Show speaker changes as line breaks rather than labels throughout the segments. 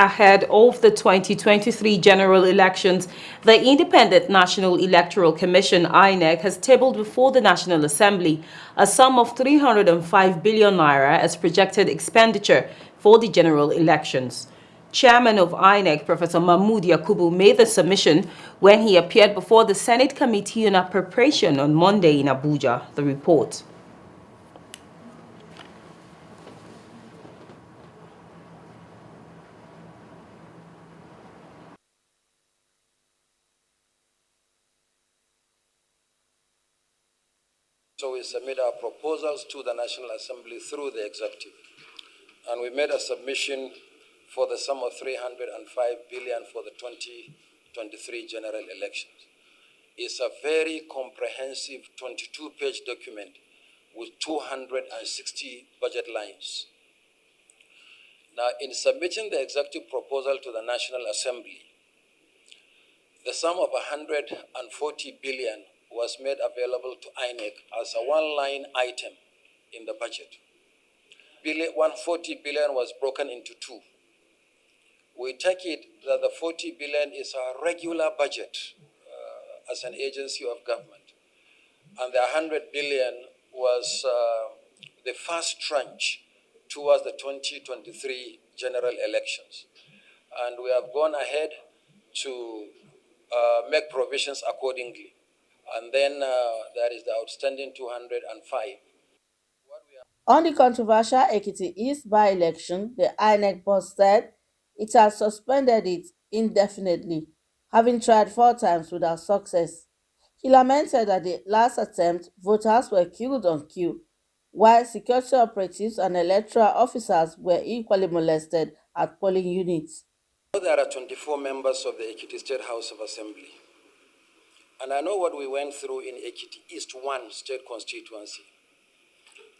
Ahead of the 2023 general elections, the Independent National Electoral Commission (INEC) has tabled before the National Assembly a sum of 305 billion naira as projected expenditure for the general elections. Chairman of INEC, Professor Mahmood Yakubu, made the submission when he appeared before the Senate Committee on Appropriation on Monday in Abuja. The report.
So we submit our proposals to the National Assembly through the executive. And we made a submission for the sum of 305 billion for the 2023 general elections. It's a very comprehensive 22-page document with 260 budget lines. Now, in submitting the executive proposal to the National Assembly, the sum of 140 billion was made available to INEC as a one-line item in the budget. 140 billion was broken into two. We take it that the 40 billion is our regular budget as an agency of government. And the 100 billion was the first tranche towards the 2023 general elections. And we have gone ahead to make provisions accordingly. And then there is the outstanding 205.
On the controversial Ekiti East by-election, the INEC boss said it has suspended it indefinitely, having tried 4 times without success. He lamented that the last attempt, voters were killed on queue, while security operatives and electoral officers were equally molested at polling units.
There are 24 members of the Ekiti State House of Assembly. And I know what we went through in Ekiti East 1 state constituency.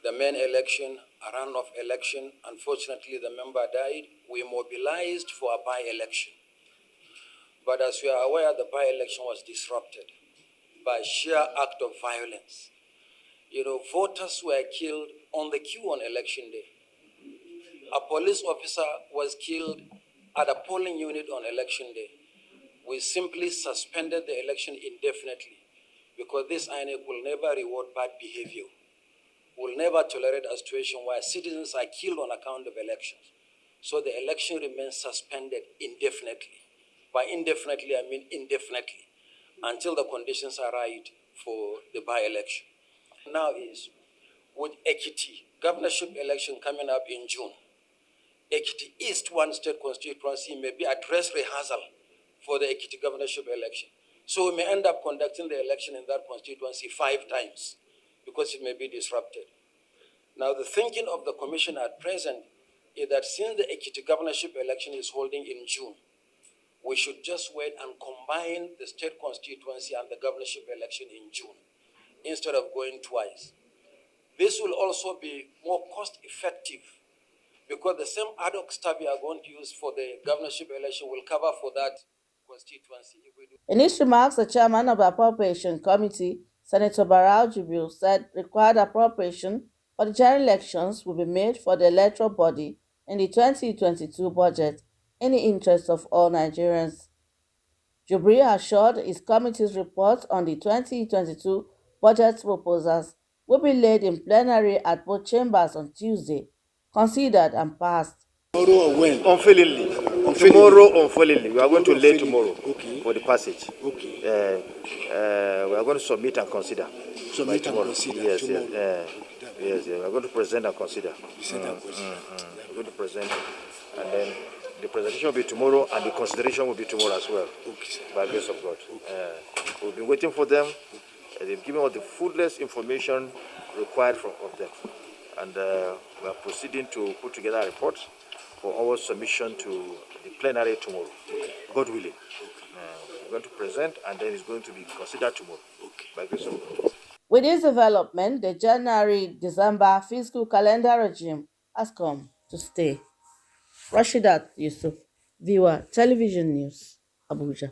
The main election, a runoff election. Unfortunately, the member died. We mobilized for a by-election. But as you are aware, the by-election was disrupted by sheer act of violence. Voters were killed on the queue on election day. A police officer was killed at a polling unit on election day. We simply suspended the election indefinitely because this INEC will never reward bad behavior. Will never tolerate a situation where citizens are killed on account of elections. So the election remains suspended indefinitely. By indefinitely, I mean indefinitely, until the conditions are right for the by-election. Now is, with Ekiti governorship election coming up in June, Ekiti East 1 state constituency may be a dress rehearsal for the Ekiti governorship election. So we may end up conducting the election in that constituency 5 times because it may be disrupted. Now, the thinking of the commission at present is that since the Ekiti governorship election is holding in June, we should just wait and combine the state constituency and the governorship election in June instead of going twice. This will also be more cost-effective because the same ad hoc staff we are going to use for the governorship election will cover for that constituency.
In his remarks, the chairman of the Appropriation Committee, Senator Barau Jibril, said required appropriation for the general elections will be made for the electoral body in the 2022 budget in the interest of all Nigerians. Jibril assured his committee's report on the 2022 budget proposals will be laid in plenary at both chambers on Tuesday, considered and passed.
Tomorrow or when?
Unfailingly. Tomorrow, unfailingly. We are going to lay tomorrow for the passage.
Okay.
We are going to submit and consider.
Submit and consider.
Yes,
tomorrow.
yes. We are going to present and consider.
Present and consider.
We're going to present, and then the presentation will be tomorrow, and the consideration will be tomorrow as well.
Okay, sir.
By the grace of God. We've been waiting for them. They've given us the fullest information required of them, and we are proceeding to put together a report for our submission to the plenary tomorrow, God willing. We're going to present, and then it's going to be considered tomorrow, by grace of God.
With this development, the January-December fiscal calendar regime has come to stay. Rashidat Yusuf, Viewer Television News, Abuja.